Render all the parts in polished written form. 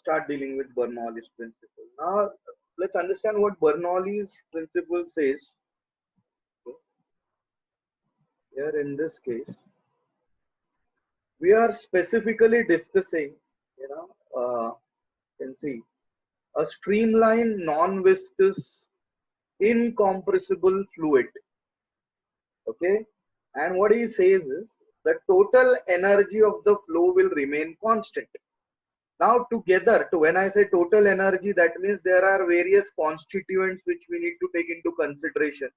start dealing with Bernoulli's principle. Now let's understand what Bernoulli's principle says. Here in this case, we are specifically discussing, you know, you can see a streamlined, non-viscous, incompressible fluid. Okay, and what he says is the total energy of the flow will remain constant. Now together, to when I say total energy, that means there are various constituents which we need to take into consideration.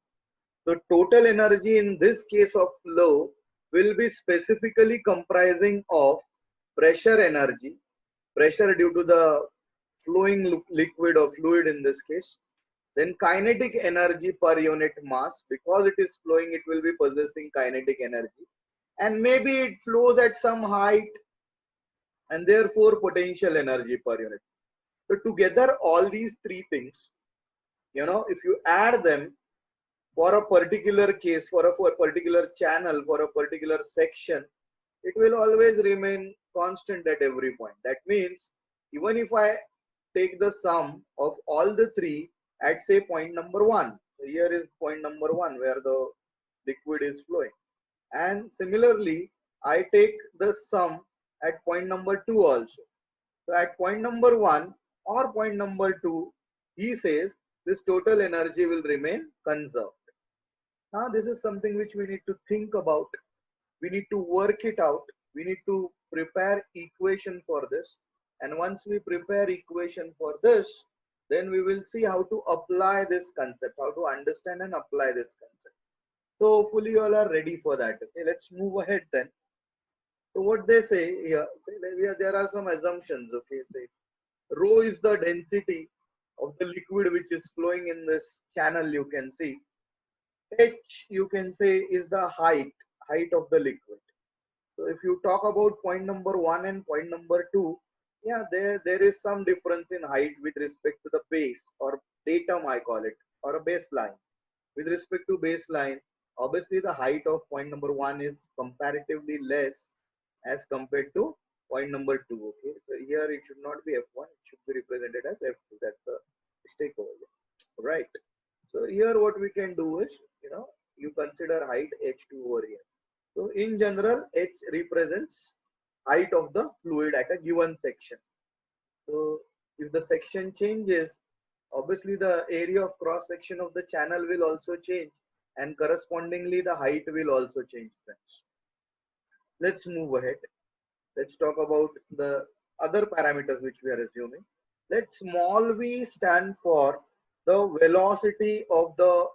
So total energy in this case of flow will be specifically comprising of pressure energy, pressure due to the flowing liquid or fluid in this case, then kinetic energy per unit mass, because it is flowing, it will be possessing kinetic energy, and maybe it flows at some height, and therefore potential energy per unit. So together all these three things, if you add them for a particular case, for a particular channel, for a particular section, it will always remain constant at every point. That means even if I take the sum of all the three at say point number one, so here is point number one where the liquid is flowing, and similarly I take the sum at point number two also. So at point number one or point number two, he says this total energy will remain conserved. Now this is something which we need to think about. We need to work it out. We need to prepare equation for this. And once we prepare equation for this, then we will see how to apply this concept, how to understand and apply this concept. So hopefully you all are ready for that. Okay, let's move ahead then. So what they say here, there are some assumptions. Okay, say rho is the density of the liquid which is flowing in this channel. You can see h, you can say, is the height of the liquid. So if you talk about point number one and point number two, yeah, there is some difference in height with respect to the base or datum, I call it, or a baseline. With respect to baseline, obviously the height of point number one is comparatively less as compared to point number two. Okay, so here it should not be f1, it should be represented as f2. That's the mistake over here, right? So here what we can do is, you consider height h2 over here. So in general, h represents height of the fluid at a given section. So if the section changes, obviously the area of cross section of the channel will also change, and correspondingly the height will also change, friends. Let's move ahead. Let's talk about the other parameters which we are assuming. Let small v stand for the velocity of the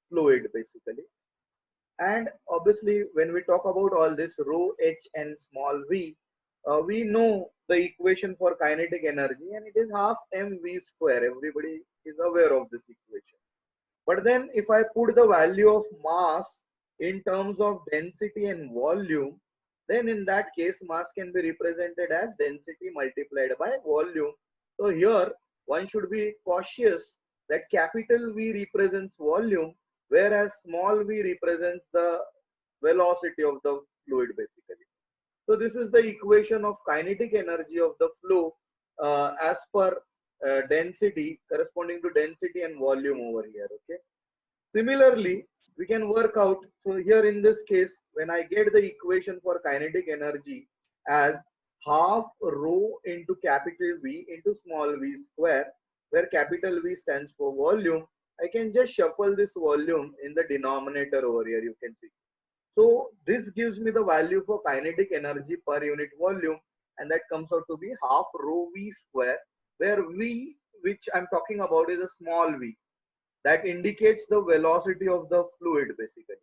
fluid basically. And obviously when we talk about all this rho h and small v, we know the equation for kinetic energy, and it is half mv square. Everybody is aware of this equation. But then if I put the value of mass in terms of density and volume, then in that case mass can be represented as density multiplied by volume. So here one should be cautious that capital V represents volume, whereas small v represents the velocity of the fluid basically. So this is the equation of kinetic energy of the flow as per density, corresponding to density and volume over here. Okay. Similarly, we can work out, so here in this case, when I get the equation for kinetic energy as half rho into capital V into small v square, where capital V stands for volume, I can just shuffle this volume in the denominator over here, you can see. So this gives me the value for kinetic energy per unit volume, and that comes out to be half rho V square, where V, which I'm talking about, is a small v. That indicates the velocity of the fluid basically,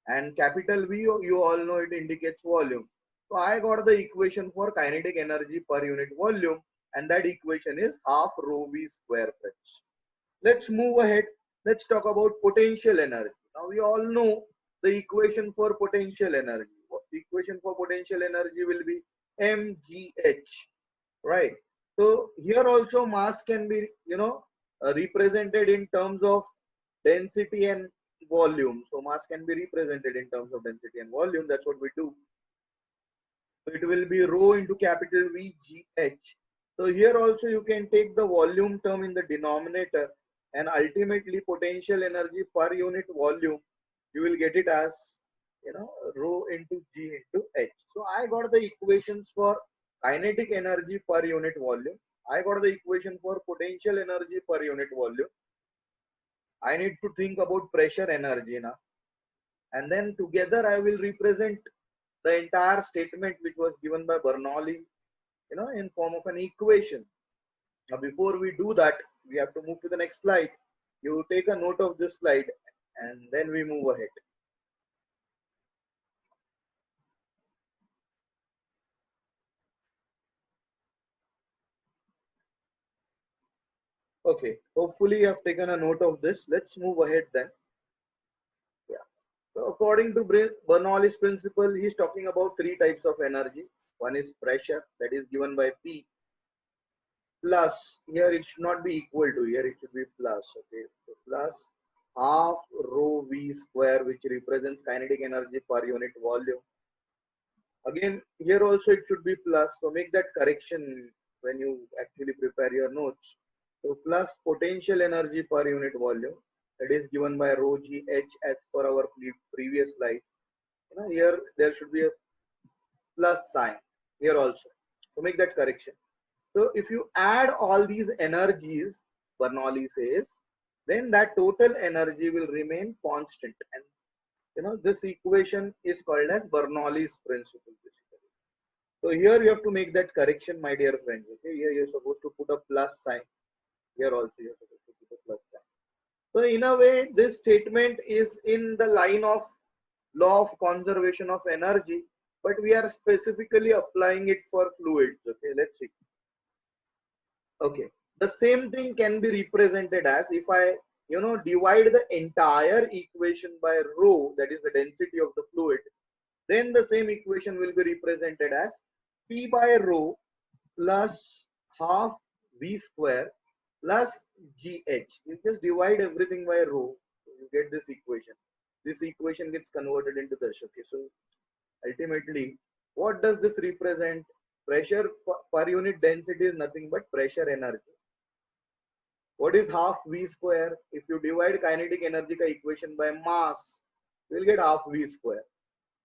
and capital V, you all know, it indicates volume. So I got the equation for kinetic energy per unit volume, and that equation is half rho V square, friends. Let's move ahead. Let's talk about potential energy. Now we all know the equation for potential energy. The equation for potential energy will be mgh, right? So here also mass can be, represented in terms of density and volume. So mass can be represented in terms of density and volume. That's what we do. So it will be rho into capital V G H. So here also you can take the volume term in the denominator, and ultimately potential energy per unit volume, you will get it as, rho into G into H. So I got the equations for kinetic energy per unit volume. I got the equation for potential energy per unit volume. I need to think about pressure energy now. And then together I will represent the entire statement which was given by Bernoulli, in form of an equation. Now, before we do that, we have to move to the next slide. You take a note of this slide and then we move ahead. Okay, hopefully you have taken a note of this. Let's move ahead then. Yeah. So according to Bernoulli's principle, he's talking about three types of energy. One is pressure, that is given by P, plus, here it should not be equal to, here it should be plus. Okay, so plus half rho V square, which represents kinetic energy per unit volume. Again, here also it should be plus, so make that correction when you actually prepare your notes. So plus potential energy per unit volume, that is given by rho G H as per our previous slide. Here there should be a plus sign here also. So make that correction. So if you add all these energies, Bernoulli says, then that total energy will remain constant. And this equation is called as Bernoulli's principle basically. So here you have to make that correction, my dear friends. Okay, here you're supposed to put a plus sign. Here also you're supposed to put a plus sign. So in a way, this statement is in the line of law of conservation of energy, but we are specifically applying it for fluids. Okay, let's see. Okay, the same thing can be represented as, if I divide the entire equation by rho, that is the density of the fluid, then the same equation will be represented as P by rho plus half V square plus GH. You just divide everything by rho, so you get this equation. This equation gets converted into this. Okay, so ultimately, what does this represent? Pressure per unit density is nothing but pressure energy. What is half V square? If you divide kinetic energy ka equation by mass, you will get half V square.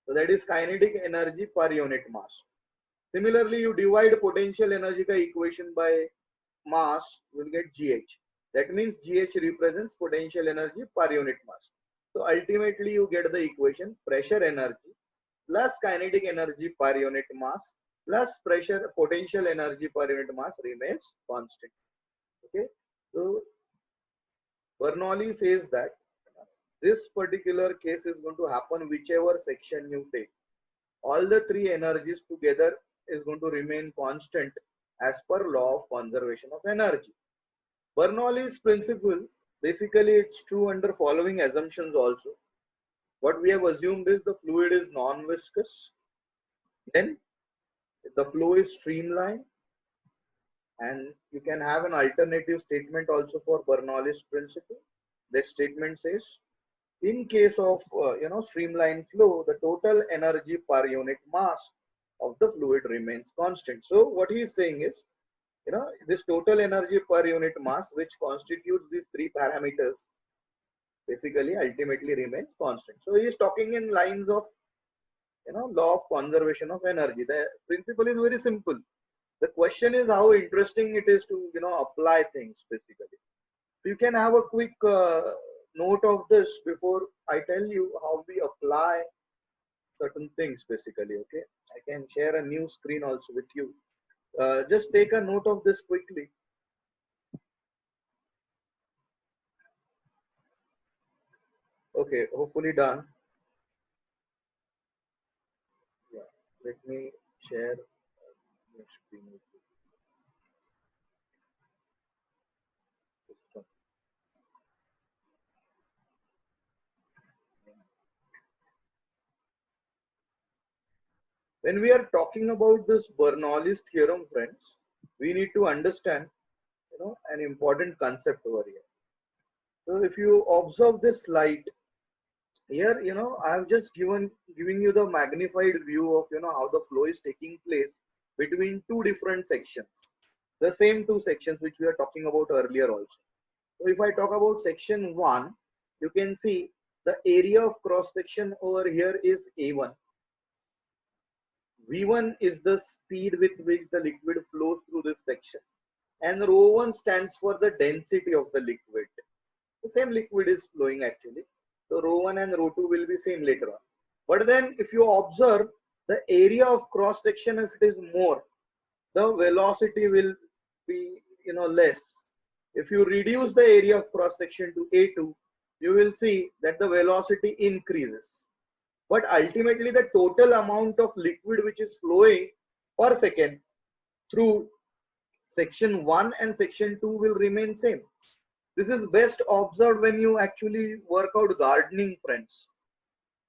So that is kinetic energy per unit mass. Similarly, you divide potential energy ka equation by mass, you will get GH. That means GH represents potential energy per unit mass. So ultimately, you get the equation pressure energy plus kinetic energy per unit mass plus pressure potential energy per unit mass remains constant. Okay, so Bernoulli says that this particular case is going to happen whichever section you take. All the three energies together is going to remain constant as per law of conservation of energy. Bernoulli's principle, basically it's true under following assumptions also. What we have assumed is the fluid is non-viscous, then the flow is streamlined, and you can have an alternative statement also for Bernoulli's principle. This statement says, in case of streamlined flow, the total energy per unit mass of the fluid remains constant. So what he is saying is, this total energy per unit mass, which constitutes these three parameters, basically ultimately remains constant. So he is talking in lines of law of conservation of energy. The principle is very simple. The question is how interesting it is to apply things basically. So you can have a quick note of this before I tell you how we apply certain things basically. Okay, I can share a new screen also with you. Just take a note of this quickly. Okay, hopefully done. Yeah, let me share new screen with you. When we are talking about this Bernoulli's theorem, friends, we need to understand an important concept over here. So if you observe this slide here, I've just giving you the magnified view of how the flow is taking place between two different sections. the same two sections which we are talking about earlier also. So if I talk about section 1, you can see the area of cross section over here is A1. V1 is the speed with which the liquid flows through this section, and ρ1 stands for the density of the liquid. The same liquid is flowing actually. So ρ1 and ρ2 will be same later on. But then if you observe the area of cross section, if it is more, the velocity will be less. If you reduce the area of cross section to A2, you will see that the velocity increases. But ultimately the total amount of liquid which is flowing per second through section 1 and section 2 will remain same. This is best observed when you actually work out gardening, friends.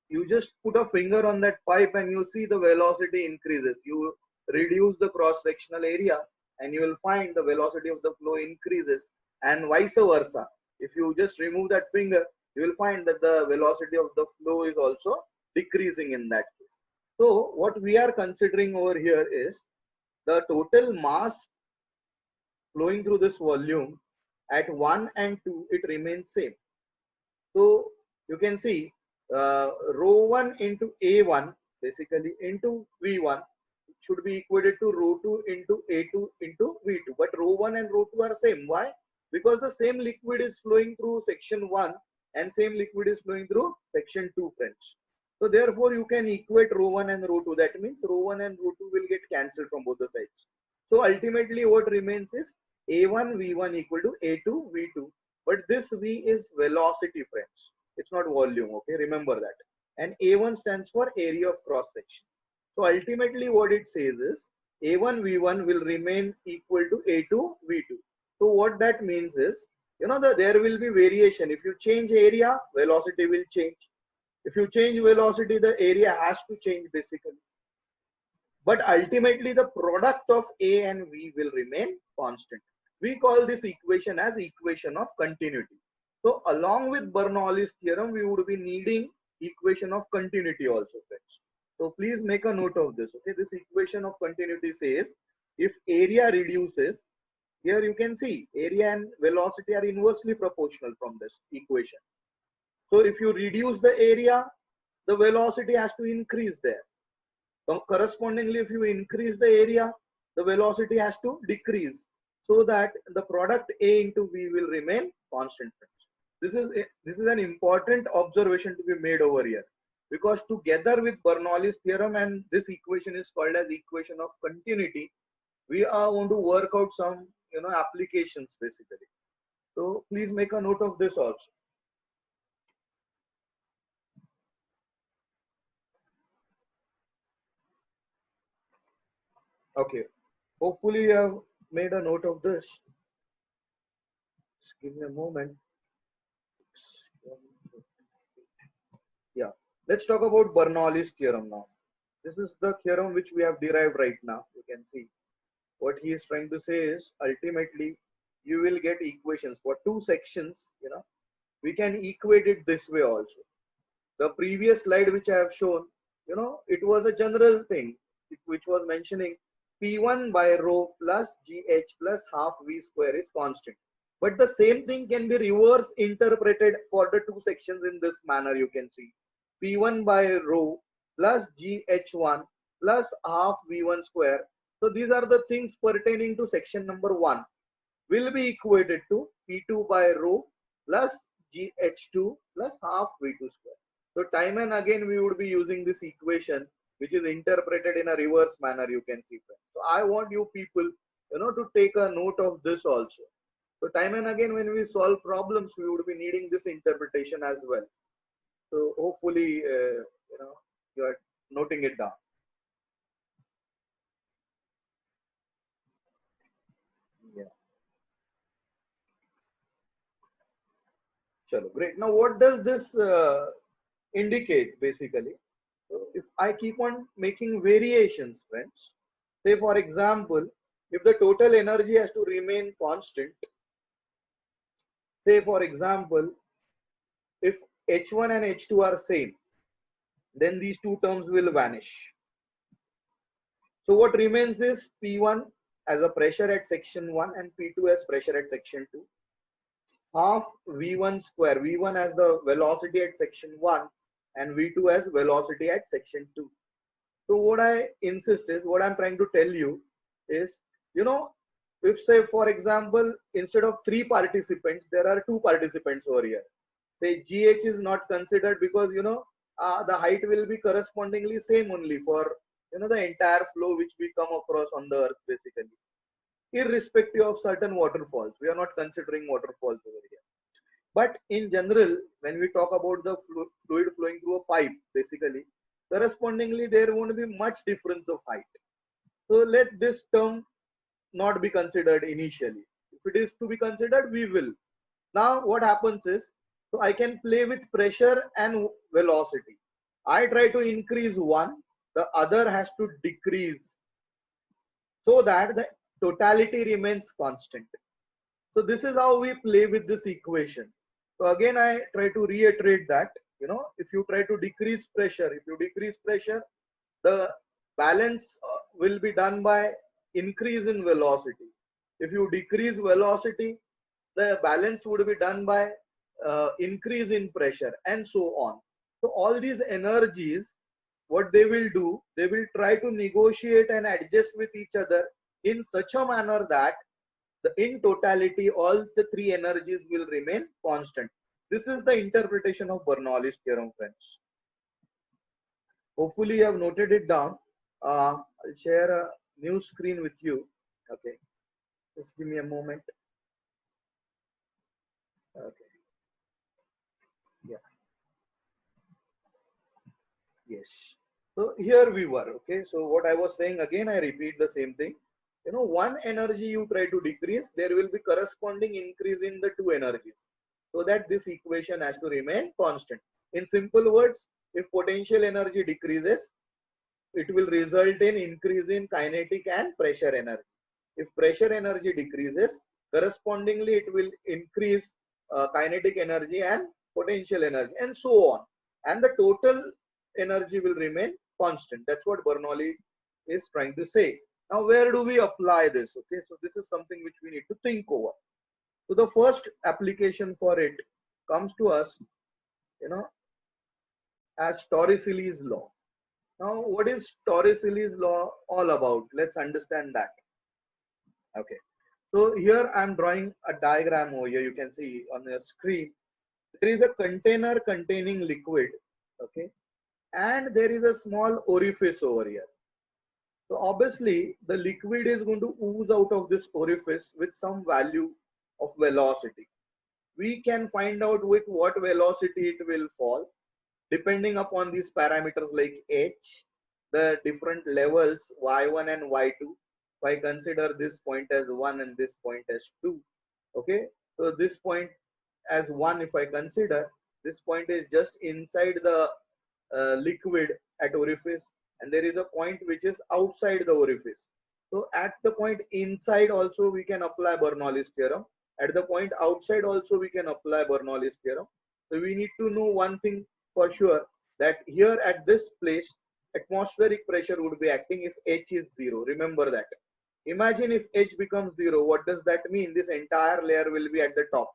You just put a finger on that pipe and you see the velocity increases. You reduce the cross-sectional area and you will find the velocity of the flow increases, and vice versa. If you just remove that finger, you will find that the velocity of the flow is also decreasing in that case. So what we are considering over here is the total mass flowing through this volume at 1 and 2, it remains same. So you can see ρ1 into A1 basically into V1 should be equated to ρ2 into A2 into V2. But ρ1 and ρ2 are same. Why? Because the same liquid is flowing through section 1 and same liquid is flowing through section 2, friends. So therefore you can equate ρ1 and ρ2. That means ρ1 and ρ2 will get cancelled from both the sides. So ultimately what remains is A1 V1 equal to A2 V2. But this V is velocity, friends. It's not volume. Okay, remember that. And A1 stands for area of cross section. So ultimately what it says is A1 V1 will remain equal to A2 V2. So what that means is, there will be variation. If you change area, velocity will change. If you change velocity, the area has to change basically. But ultimately the product of A and V will remain constant. We call this equation as equation of continuity. So along with Bernoulli's theorem, we would be needing equation of continuity also, friends. So please make a note of this. Okay, this equation of continuity says if area reduces, here you can see area and velocity are inversely proportional from this equation. So if you reduce the area, the velocity has to increase there. So correspondingly, if you increase the area, the velocity has to decrease, so that the product A into V will remain constant. This is an important observation to be made over here, because together with Bernoulli's theorem, and this equation is called as equation of continuity, we are going to work out some applications basically. So please make a note of this also. Okay, hopefully you have made a note of this. Just give me a moment. Yeah, let's talk about Bernoulli's theorem now. This is the theorem which we have derived right now. You can see what he is trying to say is ultimately you will get equations for two sections. We can equate it this way also. The previous slide which I have shown, it was a general thing which was mentioning P1 by rho plus GH plus half V square is constant. But the same thing can be reverse interpreted for the two sections in this manner. You can see P1 by rho plus GH1 plus half V1 square. So these are the things pertaining to section number 1 will be equated to P2 by rho plus GH2 plus half V2 square. So time and again we would be using this equation which is interpreted in a reverse manner, you can see. So I want you people, to take a note of this also. So time and again when we solve problems, we would be needing this interpretation as well. So hopefully, you are noting it down. Yeah. Chalo, great. Now what does this indicate basically? So if I keep on making variations, friends, say for example, if the total energy has to remain constant, say for example, if H1 and H2 are same, then these two terms will vanish. So what remains is P1 as a pressure at section 1 and P2 as pressure at section 2. Half V1 square, V1 as the velocity at section 1 and V2 as velocity at section 2. So what I insist is, what I'm trying to tell you is, if say for example, instead of 3 participants, there are 2 participants over here. Say GH is not considered because, the height will be correspondingly same only for, the entire flow which we come across on the earth basically. Irrespective of certain waterfalls, we are not considering waterfalls over here. But in general, when we talk about the fluid flowing through a pipe, basically, correspondingly, there won't be much difference of height. So let this term not be considered initially. If it is to be considered, we will. Now what happens is, so I can play with pressure and velocity. I try to increase one, the other has to decrease so that the totality remains constant. So this is how we play with this equation. So again, I try to reiterate that, if you try to decrease pressure, the balance will be done by increase in velocity. If you decrease velocity, the balance would be done by increase in pressure and so on. So all these energies, what they will do, they will try to negotiate and adjust with each other in such a manner that in totality, all the 3 energies will remain constant. This is the interpretation of Bernoulli's theorem, friends. Hopefully you have noted it down. I'll share a new screen with you. Okay, just give me a moment. Okay, yeah, yes. So here we were. Okay, so what I was saying, again I repeat the same thing. One energy you try to decrease, there will be corresponding increase in the 2 energies, so that this equation has to remain constant. In simple words, if potential energy decreases, it will result in increase in kinetic and pressure energy. If pressure energy decreases, correspondingly it will increase kinetic energy and potential energy and so on. And the total energy will remain constant. That's what Bernoulli is trying to say. Now, where do we apply this? Okay, so this is something which we need to think over. So the first application for it comes to us, as Torricelli's law. Now, what is Torricelli's law all about? Let's understand that. Okay, so here I'm drawing a diagram over here. You can see on the screen, there is a container containing liquid, okay, and there is a small orifice over here. So obviously the liquid is going to ooze out of this orifice with some value of velocity. We can find out with what velocity it will fall depending upon these parameters like h, the different levels y1 and y2. If I consider this point as 1 and this point as 2, okay, so this point as 1, if I consider, this point is just inside the liquid at orifice, and there is a point which is outside the orifice. So at the point inside also we can apply Bernoulli's theorem. At the point outside also we can apply Bernoulli's theorem. So we need to know one thing for sure, that here at this place atmospheric pressure would be acting if H is 0. Remember that. Imagine if H becomes 0, what does that mean? This entire layer will be at the top,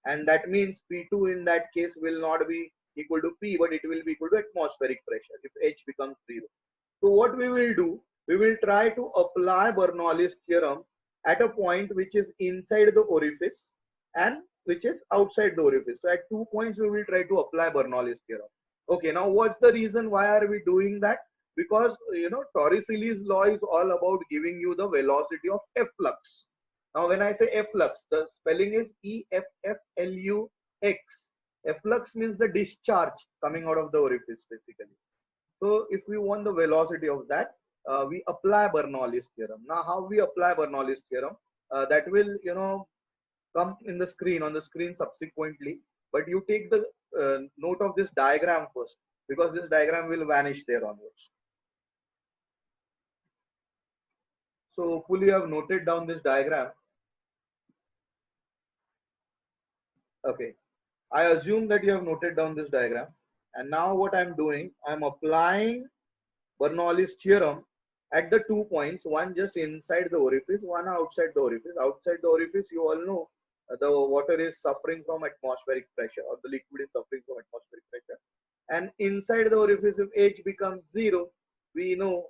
and that means P2 in that case will not be equal to P, but it will be equal to atmospheric pressure if H becomes 0. So what we will do, we will try to apply Bernoulli's theorem at a point which is inside the orifice and which is outside the orifice. So at 2 points we will try to apply Bernoulli's theorem. Okay, now what's the reason why are we doing that? Because Torricelli's law is all about giving you the velocity of efflux. Now when I say efflux, the spelling is EFFLUX. Efflux means the discharge coming out of the orifice basically. So if we want the velocity of that, we apply Bernoulli's theorem. Now how we apply Bernoulli's theorem, that will come in the screen, on the screen subsequently, but you take the note of this diagram first, because this diagram will vanish there onwards. So hopefully you have noted down this diagram. Okay, I assume that you have noted down this diagram, and now what I'm doing, I'm applying Bernoulli's theorem at the 2 points, one just inside the orifice, one outside the orifice. Outside the orifice, you all know the water is suffering from atmospheric pressure, or the liquid is suffering from atmospheric pressure. And inside the orifice, if H becomes 0, we know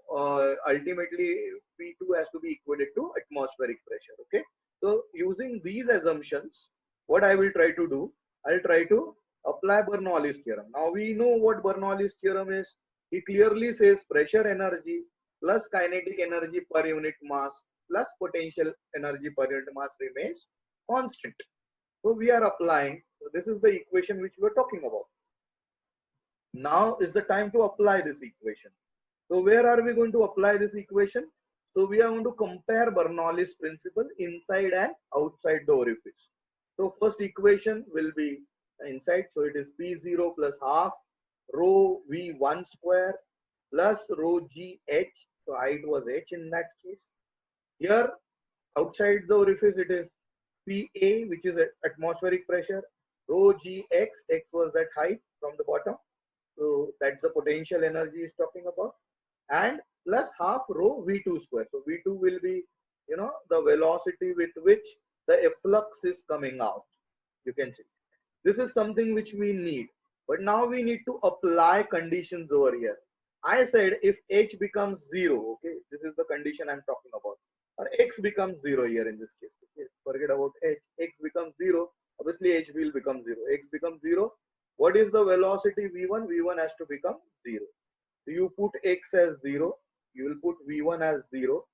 ultimately P2 has to be equated to atmospheric pressure. Okay. So using these assumptions, what I will try to do, I'll try to apply Bernoulli's theorem. Now we know what Bernoulli's theorem is. He clearly says pressure energy plus kinetic energy per unit mass plus potential energy per unit mass remains constant. So we are applying. So this is the equation which we are talking about. Now is the time to apply this equation. So where are we going to apply this equation? So we are going to compare Bernoulli's principle inside and outside the orifice. So first equation will be inside. So it is P0 plus half rho V1 square plus rho GH. So height was H in that case. Here outside the orifice it is PA, which is atmospheric pressure, rho Gx, X was that height from the bottom. So that's the potential energy is talking about, and plus half rho V2 square. So V2 will be, the velocity with which the efflux is coming out. You can see this is something which we need, but now we need to apply conditions over here. I said if H becomes 0, okay, this is the condition I'm talking about, or X becomes 0 here in this case. Okay, forget about H. X becomes 0. Obviously, H will become 0. X becomes 0. What is the velocity V1? V1 has to become 0. So you put X as 0. You will put V1 as 0.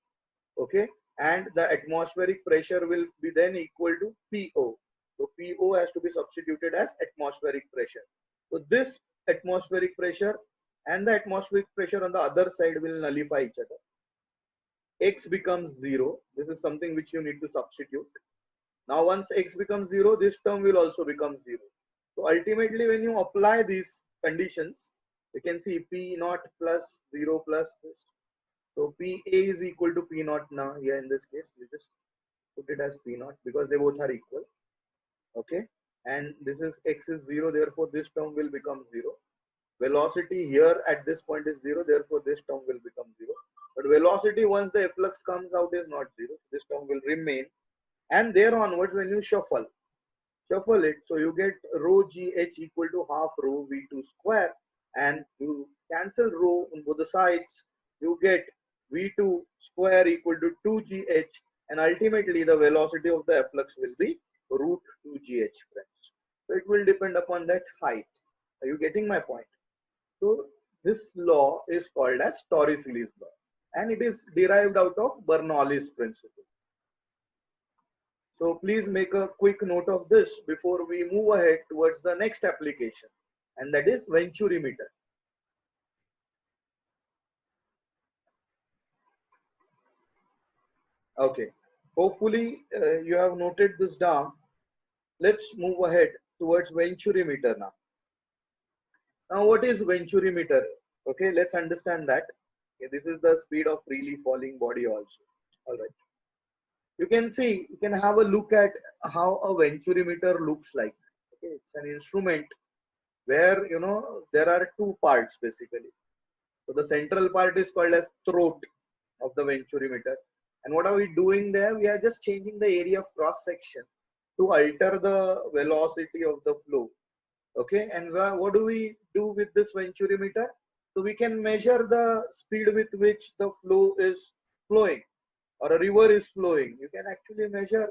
Okay, and the atmospheric pressure will be then equal to PO. So PO has to be substituted as atmospheric pressure. So this atmospheric pressure and the atmospheric pressure on the other side will nullify each other. X becomes 0. This is something which you need to substitute. Now once X becomes 0, this term will also become 0. So ultimately when you apply these conditions, you can see P naught plus 0 plus this. So PA is equal to P naught now here in this case. We just put it as P naught because they both are equal. Okay. And this is X is 0, therefore this term will become 0. Velocity here at this point is 0, therefore this term will become 0. But velocity once the efflux comes out is not 0. This term will remain. And there onwards when you shuffle it, so you get rho GH equal to half rho V2 square, and you cancel rho on both the sides, you get V2 square equal to 2GH, and ultimately the velocity of the efflux will be root 2GH, friends. So it will depend upon that height. Are you getting my point? So this law is called as Torricelli's law, and it is derived out of Bernoulli's principle. So please make a quick note of this before we move ahead towards the next application, and that is venturimeter. Okay, hopefully you have noted this down. Let's move ahead towards venturimeter now. Now what is venturimeter? Okay, let's understand that. Okay, this is the speed of freely falling body also. All right. You can see, you can have a look at how a venturimeter looks like. Okay, it's an instrument where there are two parts basically. So the central part is called as throat of the venturimeter. And what are we doing there? We are just changing the area of cross section to alter the velocity of the flow. Okay, and what do we do with this venturimeter? So we can measure the speed with which the flow is flowing, or a river is flowing. You can actually measure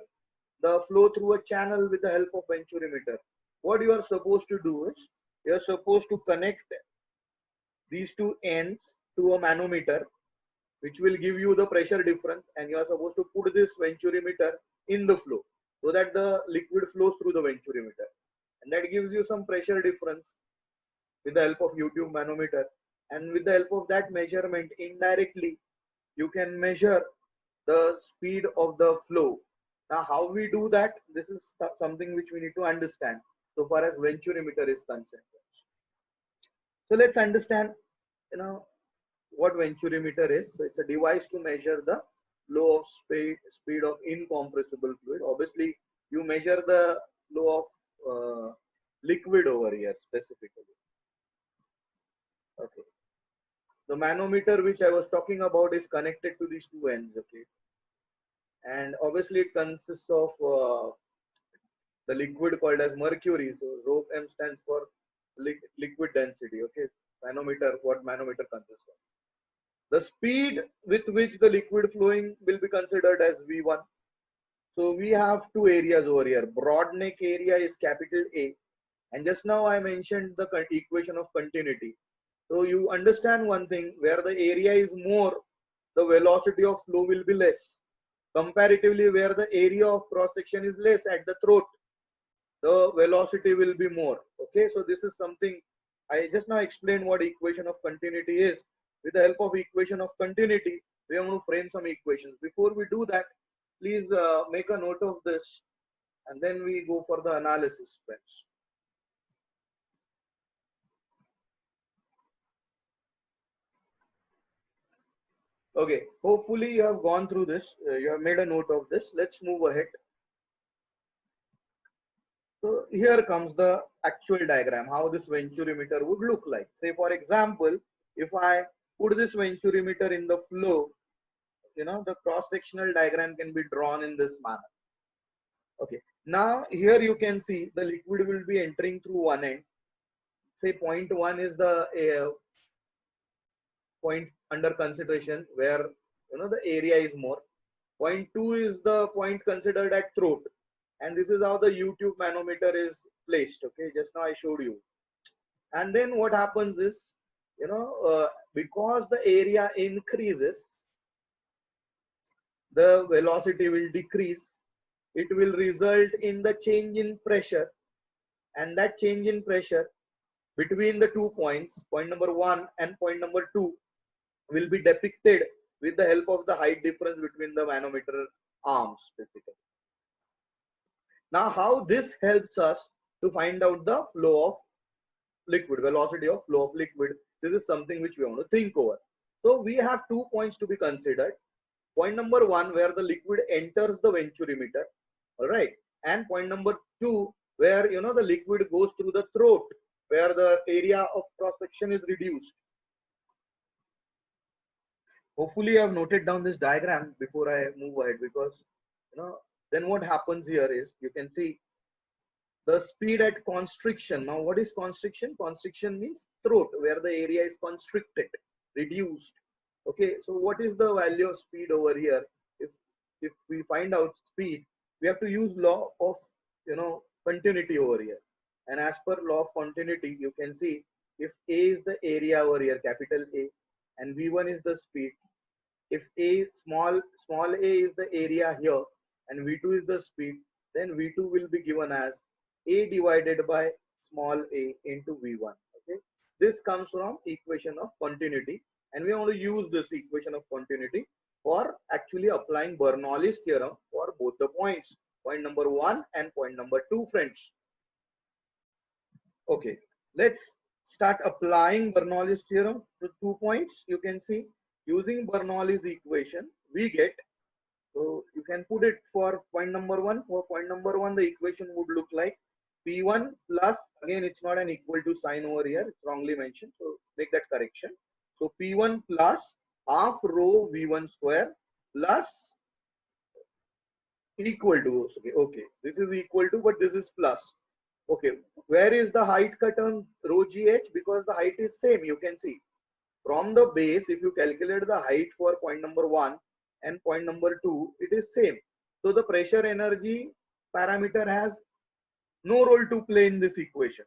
the flow through a channel with the help of venturimeter. What you are supposed to do is, you are supposed to connect these two ends to a manometer, which will give you the pressure difference, and you are supposed to put this venturimeter in the flow so that the liquid flows through the venturimeter, and that gives you some pressure difference with the help of U-tube manometer. And with the help of that measurement, indirectly you can measure the speed of the flow. Now how we do that, this is something which we need to understand so far as venturimeter is concerned. So let's understand what venturimeter is. So it's a device to measure the flow of speed of incompressible fluid. Obviously you measure the flow of liquid over here specifically. Okay, the manometer which I was talking about is connected to these two ends, okay? And obviously it consists of the liquid called as mercury. So rho m stands for liquid density, okay? Manometer, what manometer consists of. The speed with which the liquid flowing will be considered as V1. So we have two areas over here. Broad neck area is capital A. And just now I mentioned the equation of continuity. So you understand one thing, where the area is more, the velocity of flow will be less. Comparatively, where the area of cross section is less at the throat, the velocity will be more. Okay, so this is something I just now explained what equation of continuity is. With the help of equation of continuity, we are going to frame some equations. Before we do that, please make a note of this, and then we go for the analysis, friends. Okay, hopefully you have gone through this. You have made a note of this. Let's move ahead. So here comes the actual diagram, how this venturimeter would look like. Say for example, if I put this venturimeter in the flow, the cross-sectional diagram can be drawn in this manner. Okay, now here you can see the liquid will be entering through one end. Say point 1 is the point under consideration where the area is more. Point 2 is the point considered at throat, and this is how the U-tube manometer is placed. Okay, just now I showed you. And then what happens is, because the area increases, the velocity will decrease. It will result in the change in pressure, and that change in pressure between the 2 points, point number 1 and point number 2, will be depicted with the help of the height difference between the manometer arms, basically. Now, how this helps us to find out the flow of liquid, velocity of flow of liquid? This is something which we want to think over. So we have 2 points to be considered. Point number 1, where the liquid enters the venturimeter, all right, and point number 2, where the liquid goes through the throat, where the area of cross section is reduced. Hopefully I have noted down this diagram before I move ahead, because then what happens here is, you can see the speed at constriction. Now what is constriction? Constriction means throat, where the area is constricted, reduced. Okay, so what is the value of speed over here? If we find out speed, we have to use law of continuity over here. And as per law of continuity, you can see if A is the area over here, capital A, and V1 is the speed. If A small a is the area here and V2 is the speed, then V2 will be given as A divided by small a into V1. Okay, this comes from equation of continuity, and we want to use this equation of continuity for actually applying Bernoulli's theorem for both the points, point number 1 and point number 2, friends. Okay, let's start applying Bernoulli's theorem to 2 points. You can see, using Bernoulli's equation, we get, so you can put it for point number 1. For point number 1, the equation would look like P1 plus, again it's not an equal to sign over here, it's wrongly mentioned, so make that correction. So P1 plus half rho V1 square plus equal to, okay, this is equal to, but this is plus. Okay, where is the height cut on rho gh? Because the height is same, you can see. From the base, if you calculate the height for point number 1 and point number 2, it is same. So the pressure energy parameter has no role to play in this equation.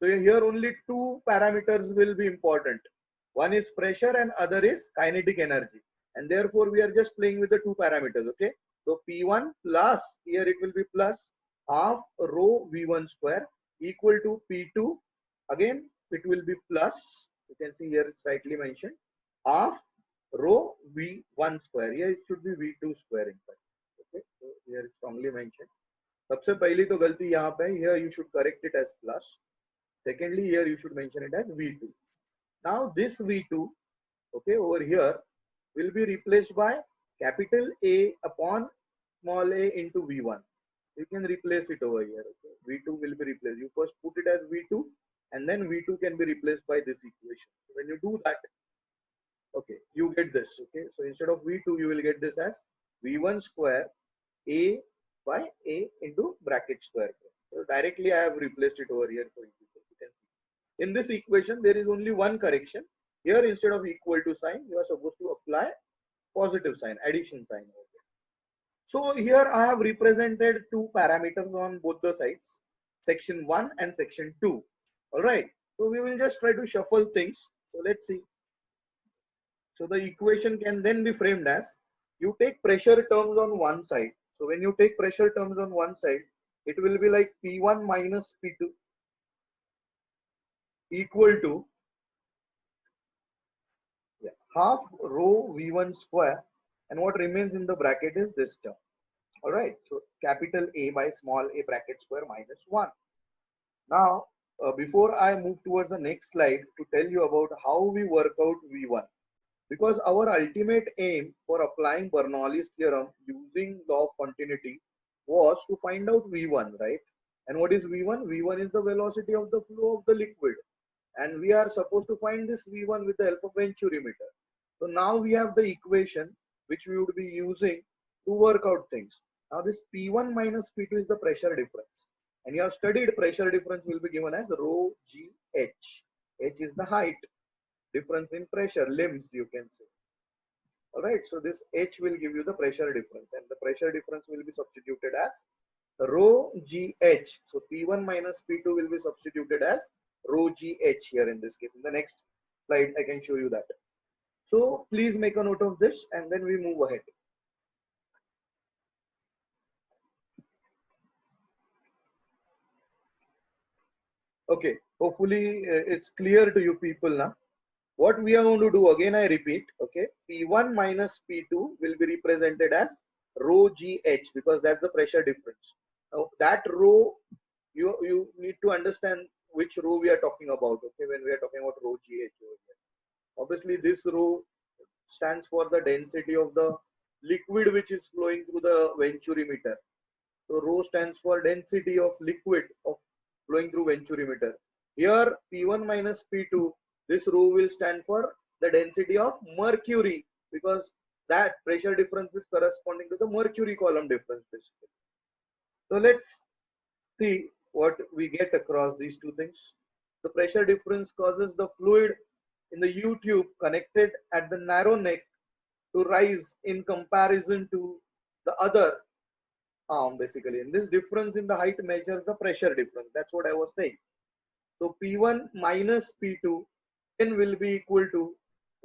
So here only 2 parameters will be important. One is pressure and other is kinetic energy. And therefore we are just playing with the 2 parameters, okay? So P1 plus, here it will be plus half rho V1 square equal to P2. Again, it will be plus, you can see here it's rightly mentioned, half rho V1 square. Here it should be V2 square in fact. Okay, so here it's wrongly mentioned. सबसे पहली तो गलती यहाँ पे, here you should correct it as plus. Secondly, here you should mention it as V2. Now this V2, okay, over here will be replaced by capital A upon small a into V1. You can replace it over here. Okay? V2 will be replaced. You first put it as V2 and then V2 can be replaced by this equation. When you do that, you get this. Okay, so instead of V2, you will get this as V1 square A by A into bracket square. So directly I have replaced it over here for you. You can see. In this equation, there is only one correction. Here, instead of equal to sign, you are supposed to apply positive sign, addition sign. Okay. So here I have represented two parameters on both the sides, section 1 and section 2. All right. So we will just try to shuffle things. So let's see. So the equation can then be framed as, you take pressure terms on one side. So when you take pressure terms on one side, it will be like P1 minus P2 equal to half rho V1 square, and what remains in the bracket is this term. All right. So capital A by small a bracket square minus 1. Now, before I move towards the next slide to tell you about how we work out V1, because our ultimate aim for applying Bernoulli's theorem using law of continuity was to find out V1, right? And what is V1? V1 is the velocity of the flow of the liquid. And we are supposed to find this V1 with the help of venturimeter. So now we have the equation which we would be using to work out things. Now this P1 minus P2 is the pressure difference. And you have studied pressure difference will be given as rho G H. H is the height. Difference in pressure, limbs you can say. All right, so this H will give you the pressure difference, and the pressure difference will be substituted as rho GH. So P1 minus P2 will be substituted as rho GH here in this case. In the next slide, I can show you that. So please make a note of this, and then we move ahead. Okay, hopefully it's clear to you people now. What we are going to do, again I repeat, okay, P1 minus P2 will be represented as rho GH, because that's the pressure difference. Now that rho, you need to understand which rho we are talking about, okay, when we are talking about rho GH over here. Obviously this rho stands for the density of the liquid which is flowing through the venturimeter. So rho stands for density of liquid of flowing through venturimeter. Here P1 minus P2, this rho will stand for the density of mercury, because that pressure difference is corresponding to the mercury column difference basically. So let's see what we get across these two things. The pressure difference causes the fluid in the U tube connected at the narrow neck to rise in comparison to the other arm basically, and this difference in the height measures the pressure difference. That's what I was saying. So P1 minus P2 then will be equal to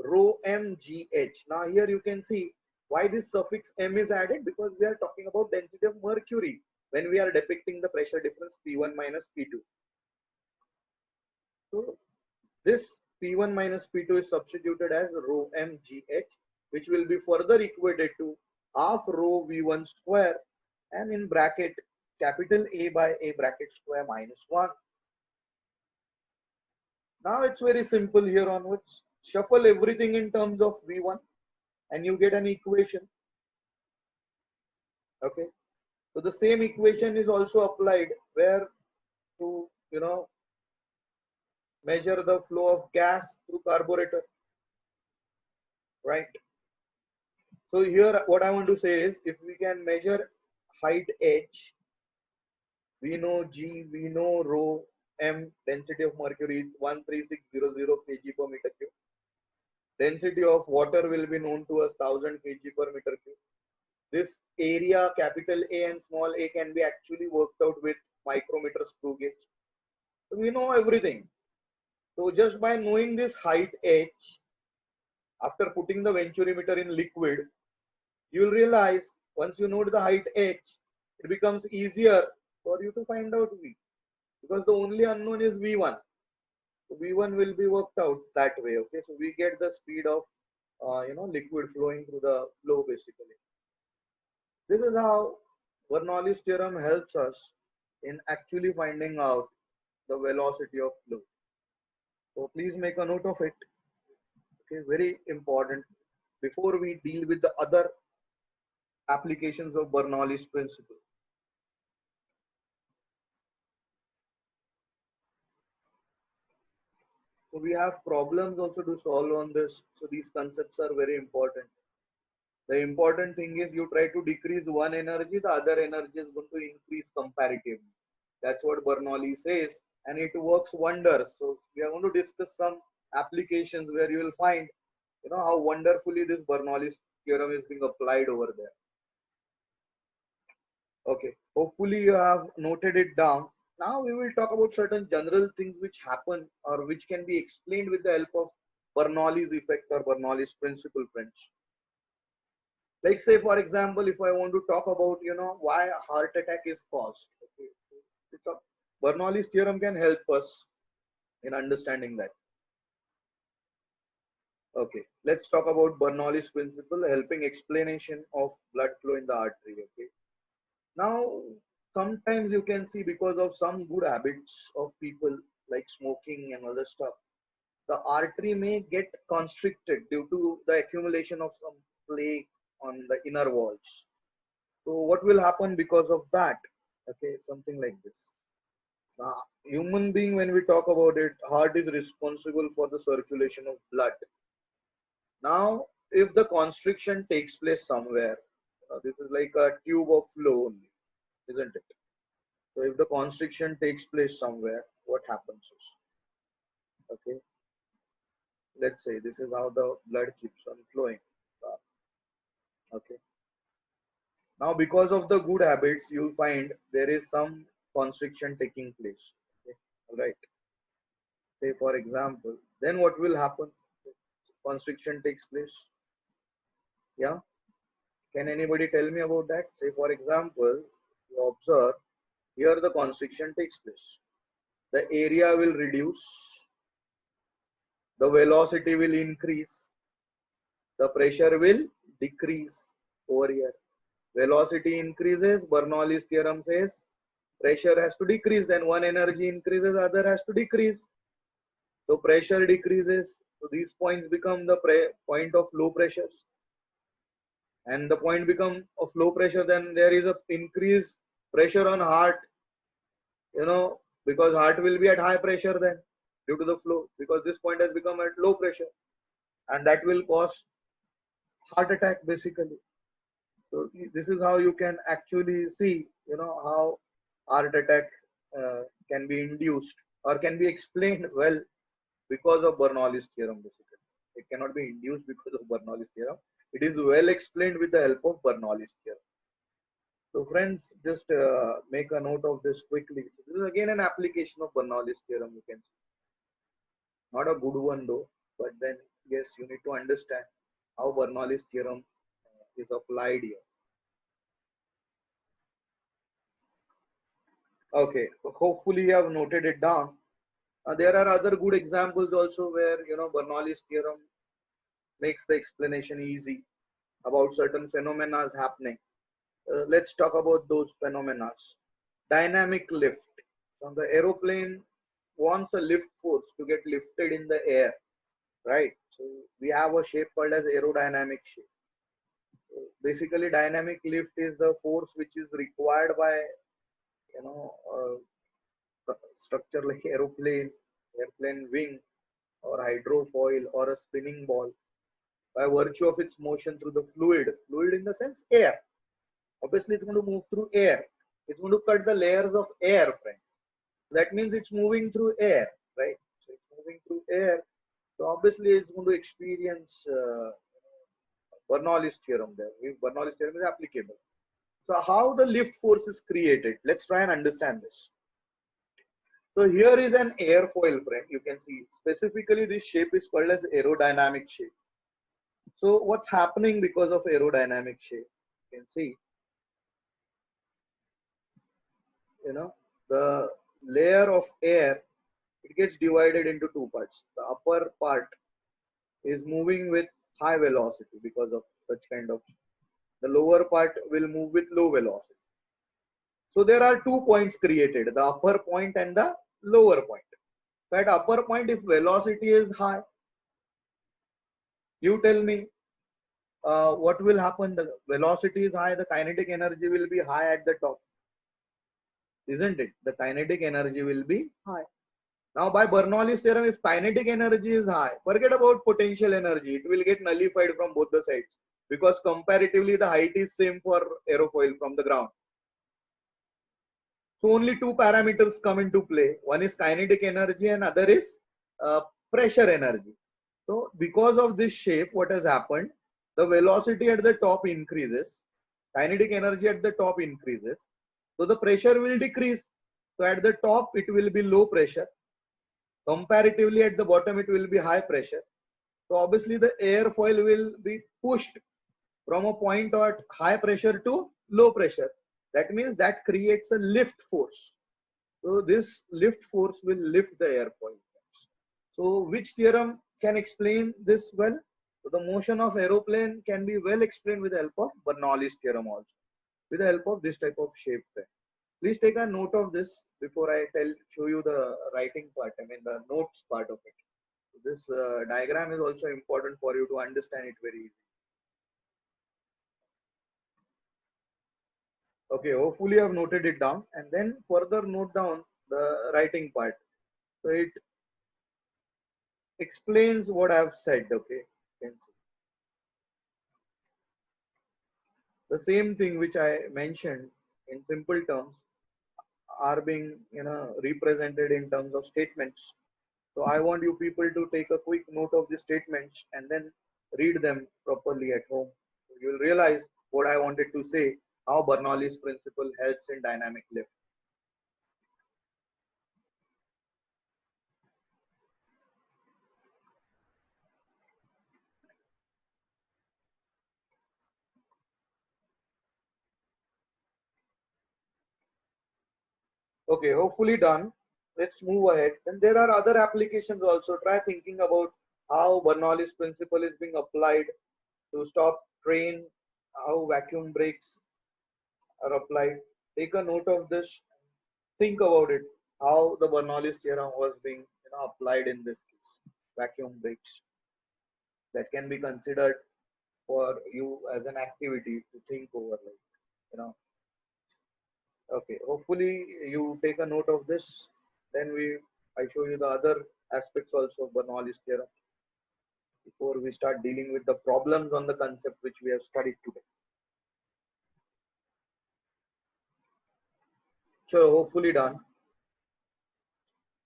rho mgh. Now here you can see why this suffix m is added, because we are talking about density of mercury when we are depicting the pressure difference P1 minus P2. So this P1 minus P2 is substituted as rho mgh, which will be further equated to half rho V1 square, and in bracket capital A by A bracket square minus 1. Now it's very simple here onwards. Shuffle everything in terms of V1 and you get an equation. Okay. So the same equation is also applied where to, measure the flow of gas through carburetor. Right. So here what I want to say is, if we can measure height h, we know G, we know rho m, density of mercury is 13600 kg per meter cube. Density of water will be known to us 1000 kg per meter cube. This area capital A and small a can be actually worked out with micrometer screw gauge. So we know everything. So just by knowing this height h, after putting the venturimeter in liquid, you will realize once you know the height h, it becomes easier for you to find out V, because the only unknown is V1. So V1 will be worked out that way. Okay, so we get the speed of liquid flowing through the flow basically. This is how Bernoulli's theorem helps us in actually finding out the velocity of flow. So please make a note of it. Okay, very important before we deal with the other applications of Bernoulli's principle. So we have problems also to solve on this. So these concepts are very important. The important thing is you try to decrease one energy, the other energy is going to increase comparatively. That's what Bernoulli says, and it works wonders. So we are going to discuss some applications where you will find, how wonderfully this Bernoulli theorem is being applied over there. Okay, hopefully you have noted it down. Now we will talk about certain general things which happen or which can be explained with the help of Bernoulli's effect or Bernoulli's principle, friends. Like say for example, if I want to talk about why a heart attack is caused. Okay, Bernoulli's theorem can help us in understanding that. Okay, let's talk about Bernoulli's principle, helping explanation of blood flow in the artery. Okay, now sometimes you can see because of some good habits of people like smoking and other stuff, the artery may get constricted due to the accumulation of some plaque on the inner walls. So what will happen because of that? Okay, something like this. Now, human being, when we talk about it, heart is responsible for the circulation of blood. Now, if the constriction takes place somewhere, this is like a tube of flow only, isn't it? So if the constriction takes place somewhere, what happens is, okay, let's say this is how the blood keeps on flowing. Okay. Now, because of the good habits, you'll find there is some constriction taking place. Okay. All right. Say for example, then what will happen? Constriction takes place. Yeah. Can anybody tell me about that? Say for example, you observe here the constriction takes place. The area will reduce, the velocity will increase, the pressure will decrease over here. Velocity increases, Bernoulli's theorem says pressure has to decrease, then one energy increases, other has to decrease. So pressure decreases, so these points become the point of low pressures. And the point become of low pressure, then there is a increased pressure on heart, because heart will be at high pressure then due to the flow, because this point has become at low pressure, and that will cause heart attack basically. So this is how you can actually see, how heart attack can be induced or can be explained well because of Bernoulli's theorem basically. It cannot be induced because of Bernoulli's theorem. It is well explained with the help of Bernoulli's theorem. So friends, just make a note of this quickly. So this is again an application of Bernoulli's theorem, you can see. Not a good one though, but then yes, you need to understand how Bernoulli's theorem is applied here. Okay, hopefully you have noted it down. There are other good examples also where Bernoulli's theorem makes the explanation easy about certain phenomena happening. Let's talk about those phenomena. Dynamic lift. So the aeroplane wants a lift force to get lifted in the air, right? So we have a shape called as aerodynamic shape. So basically, dynamic lift is the force which is required by structure like airplane wing, or hydrofoil, or a spinning ball, by virtue of its motion through the fluid in the sense air. Obviously, it's going to move through air. It's going to cut the layers of air, friend. That means it's moving through air, right? So it's moving through air. So obviously, it's going to experience Bernoulli's theorem there. Bernoulli's theorem is applicable. So how the lift force is created? Let's try and understand this. So here is an airfoil, friend. You can see specifically this shape is called as aerodynamic shape. So what's happening because of aerodynamic shape? You can see, the layer of air, it gets divided into two parts. The upper part is moving with high velocity because of such kind of, the lower part will move with low velocity. So there are 2 points created, the upper point and the lower point. So at upper point, if velocity is high, you tell me what will happen. The velocity is high, the kinetic energy will be high at the top, isn't it? The kinetic energy will be high. Now by Bernoulli's theorem, if kinetic energy is high, forget about potential energy. It will get nullified from both the sides because comparatively the height is same for aerofoil from the ground. So only two parameters come into play. One is kinetic energy and other is pressure energy. So because of this shape, what has happened? The velocity at the top increases. Kinetic energy at the top increases. So the pressure will decrease. So at the top, it will be low pressure. Comparatively at the bottom, it will be high pressure. So obviously the airfoil will be pushed from a point at high pressure to low pressure. That means that creates a lift force. So this lift force will lift the airfoil. So which theorem can explain this well? So the motion of aeroplane can be well explained with the help of Bernoulli's theorem also, with the help of this type of shape frame. Please take a note of this before I show you the writing part, I mean the notes part of it. This diagram is also important for you to understand it very easily. Okay, hopefully I've noted it down and then further note down the writing part. So it explains what I've said, okay. The same thing which I mentioned in simple terms are being represented in terms of statements. So I want you people to take a quick note of the statements and then read them properly at home. So you will realize what I wanted to say, how Bernoulli's principle helps in dynamic lift. Okay, hopefully done. Let's move ahead. And there are other applications also. Try thinking about how Bernoulli's principle is being applied to stop train, how vacuum brakes are applied. Take a note of this. Think about it. How the Bernoulli's theorem was being applied in this case. Vacuum brakes that can be considered for you as an activity to think over, like you know. Okay, hopefully you take a note of this. Then I show you the other aspects also of Bernoulli's theorem before we start dealing with the problems on the concept which we have studied today. So hopefully done.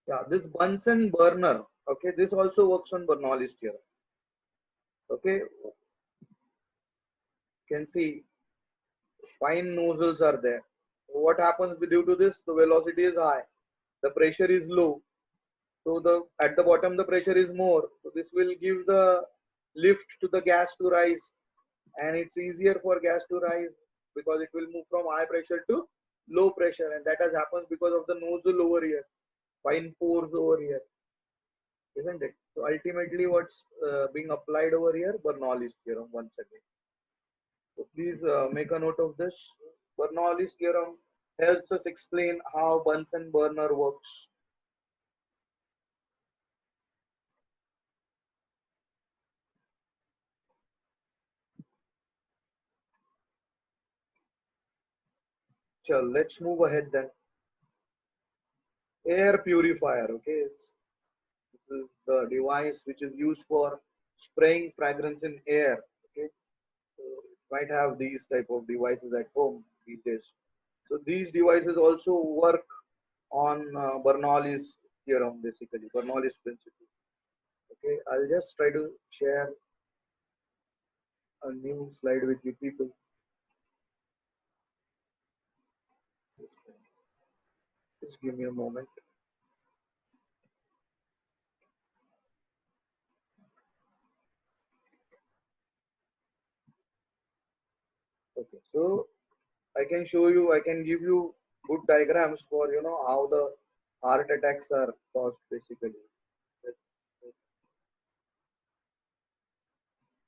Yeah, this Bunsen burner. Okay, this also works on Bernoulli's theorem. Okay, you can see fine nozzles are there. So what happens due to this? The velocity is high, the pressure is low. So the at the bottom the pressure is more. So this will give the lift to the gas to rise, and it's easier for gas to rise because it will move from high pressure to low pressure, and that has happened because of the nozzle over here, fine pores over here, isn't it? So ultimately, what's being applied over here? Bernoulli's theorem once again. So please make a note of this. Bernoulli's theorem helps us explain how Bunsen burner works. So let's move ahead then. Air purifier. Okay, this is the device which is used for spraying fragrance in air. Okay, so you might have these type of devices at home these days. So these devices also work on Bernoulli's theorem, basically Bernoulli's principle. Okay, I'll just try to share a new slide with you people. Just give me a moment. Okay, so I can show you, I can give you good diagrams for how the heart attacks are caused basically. Just,